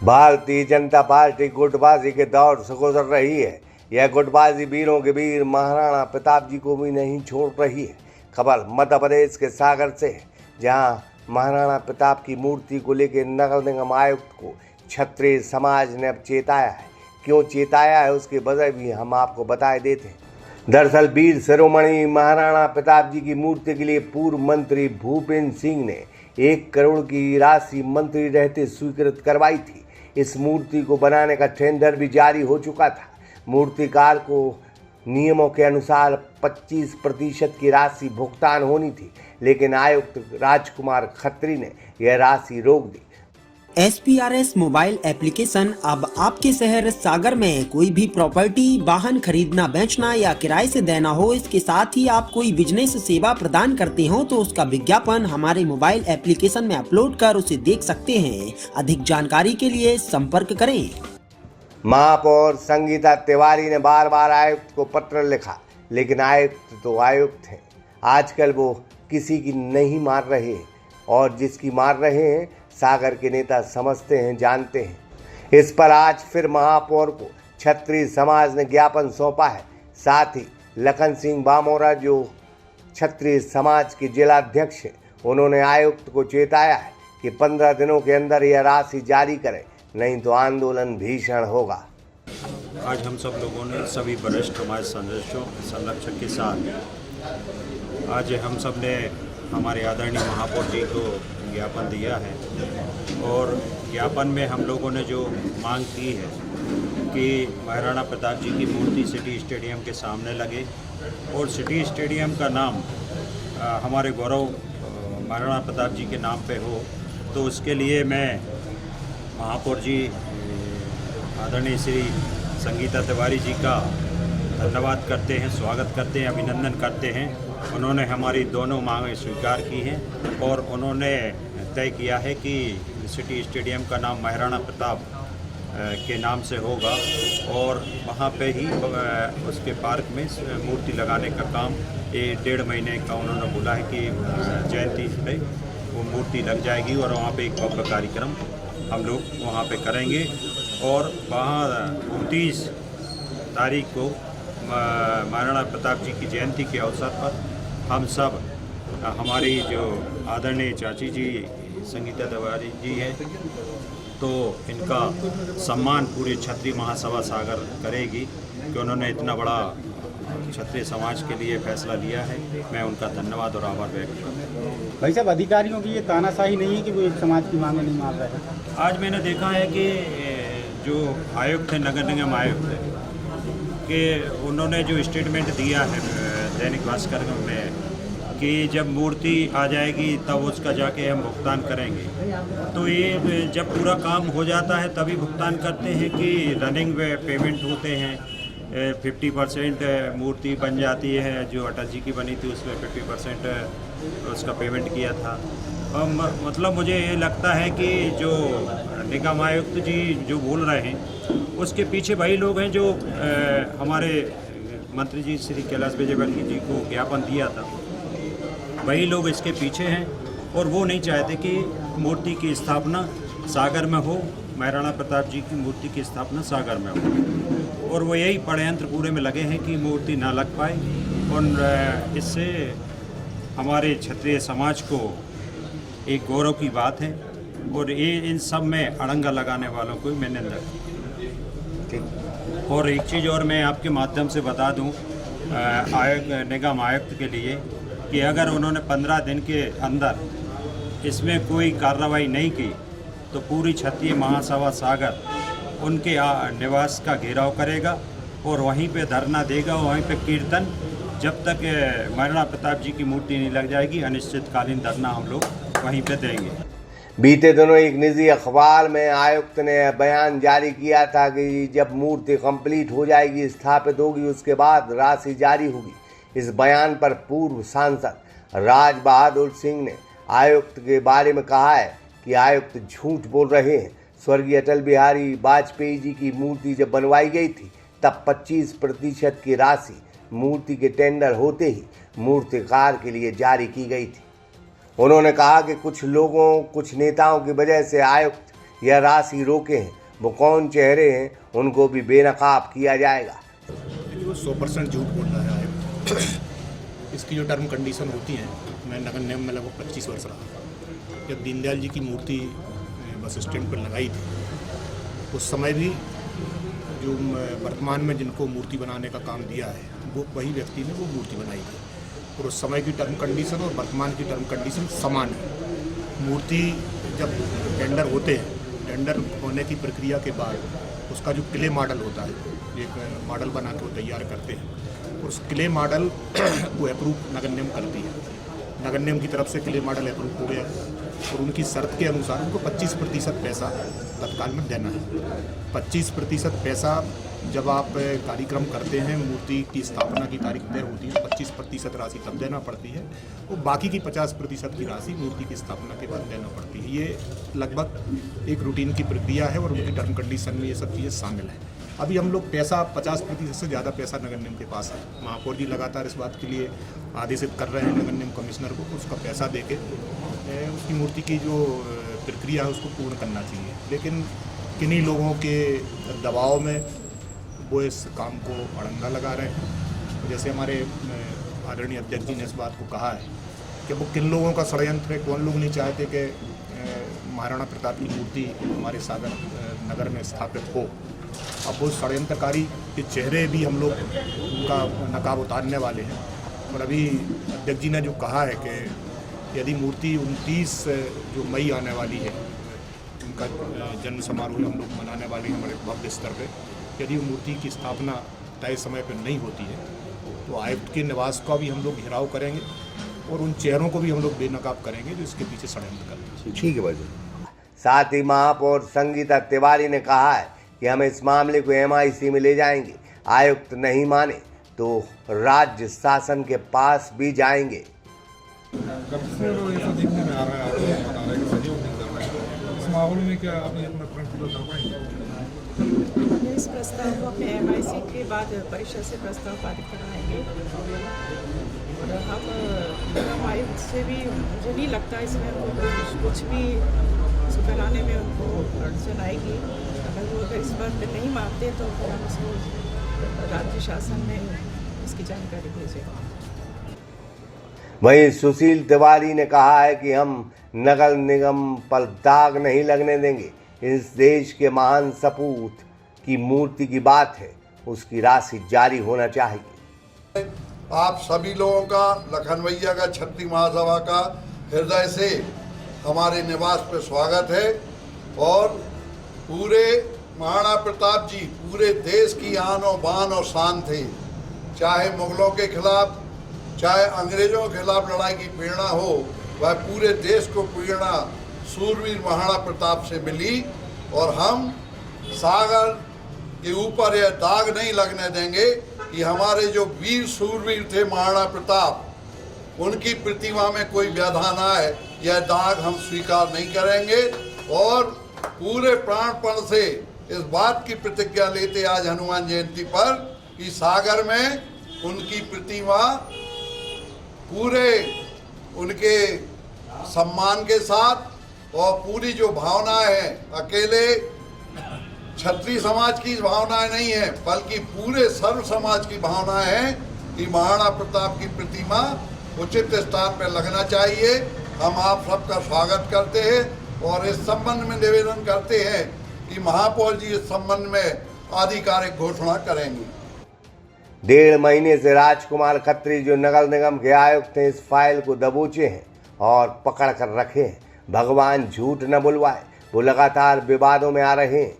Bharatiya Janata party गुटबाजी के दौर से गुजर रही है। यह गुटबाजी वीरों के वीर महाराणा प्रताप जी को भी नहीं छोड़ रही है। खबर मध्य प्रदेश के सागर से है, जहां महाराणा प्रताप की मूर्ति को लेकर नगर निगम आयुक्त को क्षत्रिय समाज ने अब चेताया है। क्यों चेताया है उसकी वजह भी हम आपको बताए देते हैं। दरअसल वीर शिरोमणि महाराणा प्रताप जी की मूर्ति के लिए पूर्व मंत्री भूपेंद्र सिंह ने 1 करोड़ की राशि मंत्री रहते स्वीकृत करवाई थी। इस मूर्ति को बनाने का टेंडर भी जारी हो चुका था। मूर्तिकार को नियमों के अनुसार 25% की राशि भुगतान होनी थी, लेकिन आयुक्त राजकुमार खत्री ने यह राशि रोक दी। SPRS मोबाइल एप्लीकेशन अब आपके शहर सागर में कोई भी प्रॉपर्टी, वाहन खरीदना, बेचना या किराए से देना हो, इसके साथ ही आप कोई बिजनेस सेवा प्रदान करते हो तो उसका विज्ञापन हमारे मोबाइल एप्लीकेशन में अपलोड कर उसे देख सकते हैं। अधिक जानकारी के लिए संपर्क करें। महापौर संगीता तिवारी ने बार बार आयुक्त को पत्र लिखा, लेकिन आयुक्त तो आयुक्त हैं। आजकल वो किसी की नहीं मार रहे हैं, और जिसकी मार रहे हैं सागर के नेता समझते हैं, जानते हैं। इस पर आज फिर महापौर को क्षत्रिय समाज ने ज्ञापन सौंपा है। साथ ही लखन सिंह बामोरा, जो क्षत्रिय समाज के जिलाध्यक्ष हैं, उन्होंने आयुक्त को चेताया है कि 15 दिनों के अंदर यह राशि जारी करें, नहीं तो आंदोलन भीषण होगा। आज हम सब लोगों ने सभी वरिष्ठ समाज संरक्षक के साथ आज हम सब ने हमारे आदरणीय महापौर जी को ज्ञापन दिया है, और ज्ञापन में हम लोगों ने जो मांग की है कि महाराणा प्रताप जी की मूर्ति सिटी स्टेडियम के सामने लगे, और सिटी स्टेडियम का नाम हमारे गौरव महाराणा प्रताप जी के नाम पे हो। तो उसके लिए मैं महापौर जी आदरणीय श्री संगीता तिवारी जी का धन्यवाद करते हैं, स्वागत करते हैं, अभिनंदन करते हैं। उन्होंने हमारी दोनों मांगें स्वीकार की हैं, और उन्होंने तय किया है कि सिटी स्टेडियम का नाम महाराणा प्रताप के नाम से होगा, और वहाँ पे ही उसके पार्क में मूर्ति लगाने का काम 1.5 महीने का उन्होंने बोला है कि जयंती पे वो मूर्ति लग जाएगी, और वहाँ पे एक भव्य कार्यक्रम हम लोग वहाँ पे करेंगे। और वहाँ 29 तारीख को महाराणा प्रताप जी की जयंती के अवसर पर हम सब, हमारी जो आदरणीय चाची जी संगीता तिवारी जी हैं, तो इनका सम्मान पूरे क्षत्रिय महासभा सागर करेगी कि उन्होंने इतना बड़ा क्षत्रिय समाज के लिए फैसला लिया है। मैं उनका धन्यवाद और आभार व्यक्त करता हूँ। भाई साहब, अधिकारियों की ये तानाशाही नहीं है कि वो एक समाज की मांगें नहीं मान रहे हैं? आज मैंने देखा है कि जो आयुक्त है, नगर निगम आयुक्त है, कि उन्होंने जो स्टेटमेंट दिया है दैनिक भास्कर में कि जब मूर्ति आ जाएगी तब उसका जाके हम भुगतान करेंगे, तो ये जब पूरा काम हो जाता है तभी भुगतान करते हैं कि रनिंग पेमेंट होते हैं। 50% मूर्ति बन जाती है, जो अटल जी की बनी थी उसमें 50% उसका पेमेंट किया था। मतलब मुझे ये लगता है कि जो निगम आयुक्त जी जो बोल रहे हैं उसके पीछे वही लोग हैं जो हमारे मंत्री जी श्री कैलाश विजयवर्गीय जी को ज्ञापन दिया था, वही लोग इसके पीछे हैं, और वो नहीं चाहते कि मूर्ति की स्थापना सागर में हो, महाराणा प्रताप जी की मूर्ति की स्थापना सागर में हो, और वो यही षड्यंत्र पूरे में लगे हैं कि मूर्ति ना लग पाए, और इससे हमारे क्षत्रिय समाज को एक गौरव की बात है, और ये इन सब में अड़ंगा लगाने वालों को मैं निंदा करता हूं। और एक चीज़ और मैं आपके माध्यम से बता दूं निगम आयुक्त के लिए कि अगर उन्होंने 15 दिन के अंदर इसमें कोई कार्रवाई नहीं की तो पूरी क्षत्रिय महासभा सागर उनके निवास का घेराव करेगा, और वहीं पे धरना देगा, वहीं पे कीर्तन, जब तक महाराणा प्रताप जी की मूर्ति नहीं लग जाएगी अनिश्चितकालीन धरना हम लोग वहीं पे देंगे। बीते दिनों एक निजी अखबार में आयुक्त ने बयान जारी किया था कि जब मूर्ति कंप्लीट हो जाएगी, स्थापित होगी, उसके बाद राशि जारी होगी। इस बयान पर पूर्व सांसद राज बहादुर सिंह ने आयुक्त के बारे में कहा है कि आयुक्त झूठ बोल रहे हैं। स्वर्गीय अटल बिहारी वाजपेयी जी की मूर्ति जब बनवाई गई थी तब 25% की राशि मूर्ति के टेंडर होते ही मूर्तिकार के लिए जारी की गई थी। उन्होंने कहा कि कुछ लोगों, कुछ नेताओं की वजह से आयुक्त यह राशि रोके हैं वो कौन चेहरे हैं, उनको भी बेनकाब किया जाएगा। वो 100% झूठ बोल रहा है। इसकी जो टर्म कंडीशन होती हैं, मैं नगर निगम में लगभग 25 वर्ष रहा। जब दीनदयाल जी की मूर्ति बस स्टैंड पर लगाई थी, उस समय भी जो वर्तमान में जिनको मूर्ति बनाने का काम दिया है, वो वही व्यक्ति ने वो मूर्ति बनाई थी। और उस समय की टर्म कंडीशन और वर्तमान की टर्म कंडीशन समान है। मूर्ति जब टेंडर होते हैं, टेंडर होने की प्रक्रिया के बाद उसका जो क्ले मॉडल होता है, एक मॉडल बना के वो तैयार करते हैं और उस क्ले मॉडल को अप्रूव नगर निगम करती है। नगर निगम की तरफ से क्ले मॉडल अप्रूव हो गया और उनकी शर्त के अनुसार उनको 25% पैसा तत्काल में देना है। 25% पैसा जब आप कार्यक्रम करते हैं, मूर्ति की स्थापना की तारीख तय होती है, 25% राशि तब देना पड़ती है और बाकी की 50% की राशि मूर्ति की स्थापना के बाद देना पड़ती है। ये लगभग एक रूटीन की प्रक्रिया है और उनकी टर्म कंडीशन में ये सब चीज़ें शामिल हैं। अभी हम लोग पैसा 50% से ज़्यादा पैसा नगर निगम के पास है। महापौर जी लगातार इस बात के लिए आदेशित कर रहे हैं नगर निगम कमिश्नर को, उसका पैसा दे के उसकी मूर्ति की जो प्रक्रिया है उसको पूर्ण करना चाहिए। लेकिन किन्हीं लोगों के दबाव में वो इस काम को अड़ंगा लगा रहे हैं। जैसे हमारे आदरणीय अध्यक्ष जी ने इस बात को कहा है कि वो किन लोगों का षड्यंत्र है, कौन लोग नहीं चाहते कि महाराणा प्रताप की मूर्ति हमारे सागर नगर में स्थापित हो। अब वो षड्यंत्रकारी के चेहरे भी हम लोग उनका नकाब उतारने वाले हैं। और अभी अध्यक्ष जी ने जो कहा है कि यदि मूर्ति 29 जो मई आने वाली है, उनका जन्म समारोह हम लोग मनाने वाले हैं हमारे भव्य स्तर पर, यदि मूर्ति की स्थापना तय समय पर नहीं होती है तो आयुक्त के निवास का भी हम लोग घेराव करेंगे और उन चेहरों को भी हम लोग बेनकाब करेंगे जो इसके पीछे षड्यंत्र करते हैं। ठीक है भाई। साथ ही महापौर संगीता तिवारी ने कहा है कि हम इस मामले को MIC में ले जाएंगे, आयुक्त नहीं माने तो राज्य शासन के पास भी जाएंगे। कब से वो ऐसा देखने में आ रहा है, आप बता रहे हैं कि सहयोग नहीं कर रहे हैं, इस माहौल में क्या आपने अपना फ्रंट कर पाएंगे? इस प्रस्ताव को अपने MIC के बाद परिषद से प्रस्ताव पारित कराएंगे और हम निगम आयुक्त से भी, मुझे नहीं लगता इसमें कुछ भी सुधराने में उनको अड़चन आएगी। अगर इस पर नहीं मानते तो फिर हम उसको राज्य शासन में इसकी जानकारी भेजेंगे। वहीं सुशील तिवारी ने कहा है कि हम नगर निगम पर दाग नहीं लगने देंगे। इस देश के महान सपूत की मूर्ति की बात है, उसकी राशि जारी होना चाहिए। आप सभी लोगों का, लखन भैया का, छत्री महासभा का हृदय से हमारे निवास पर स्वागत है। और पूरे महाराणा प्रताप जी पूरे देश की आन और बान और शान थे। चाहे मुगलों के खिलाफ, चाहे अंग्रेजों के खिलाफ लड़ाई की प्रेरणा हो, वह पूरे देश को प्रेरणा सूरवीर महाराणा प्रताप से मिली। और हम सागर के ऊपर यह दाग नहीं लगने देंगे कि हमारे जो वीर सूरवीर थे महाराणा प्रताप, उनकी प्रतिमा में कोई व्यवधान आए, यह दाग हम स्वीकार नहीं करेंगे। और पूरे प्राणपण से इस बात की प्रतिज्ञा लेते आज हनुमान जयंती पर कि सागर में उनकी प्रतिमा पूरे उनके सम्मान के साथ और पूरी जो भावनाएं हैं, अकेले क्षत्रिय समाज की भावनाएं नहीं है बल्कि पूरे सर्व समाज की भावनाएं हैं कि महाराणा प्रताप की प्रतिमा उचित स्थान पर लगना चाहिए। हम आप सबका स्वागत करते हैं और इस संबंध में निवेदन करते हैं कि महापौर जी इस संबंध में आधिकारिक घोषणा करेंगे। 1.5 महीने से राजकुमार खत्री जो नगर निगम के आयुक्त हैं, इस फाइल को दबोचे हैं और पकड़ कर रखे हैं। भगवान झूठ न बुलवाए, वो लगातार विवादों में आ रहे हैं।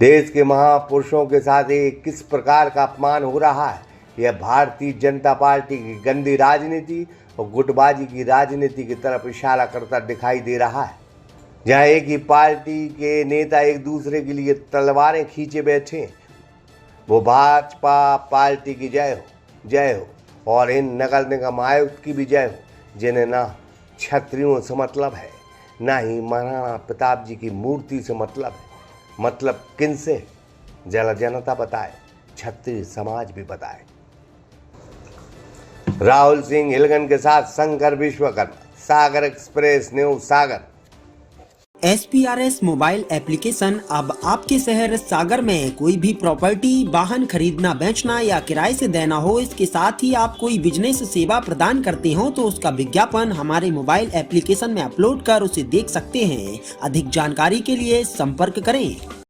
देश के महापुरुषों के साथ एक किस प्रकार का अपमान हो रहा है, यह भारतीय जनता पार्टी की गंदी राजनीति और गुटबाजी की राजनीति की तरफ इशारा करता दिखाई दे रहा है, जहां एक ही पार्टी के नेता एक दूसरे के लिए तलवारें खींचे बैठे। वो भाजपा पार्टी की जय हो, जय हो, और इन नगर निगम आयुक्त की भी जय हो, जिन्हें ना क्षत्रियों से मतलब है, ना ही महाराणा प्रताप जी की मूर्ति से मतलब है। मतलब किनसे? जरा जनता बताए, क्षत्रिय समाज भी बताए। राहुल सिंह हिलगन के साथ शंकर विश्वकर्मा, सागर एक्सप्रेस न्यूज सागर। SPRS मोबाइल एप्लीकेशन अब आपके शहर सागर में कोई भी प्रॉपर्टी, वाहन खरीदना, बेचना या किराए से देना हो, इसके साथ ही आप कोई बिजनेस सेवा प्रदान करते हो तो उसका विज्ञापन हमारे मोबाइल एप्लीकेशन में अपलोड कर उसे देख सकते हैं। अधिक जानकारी के लिए संपर्क करें।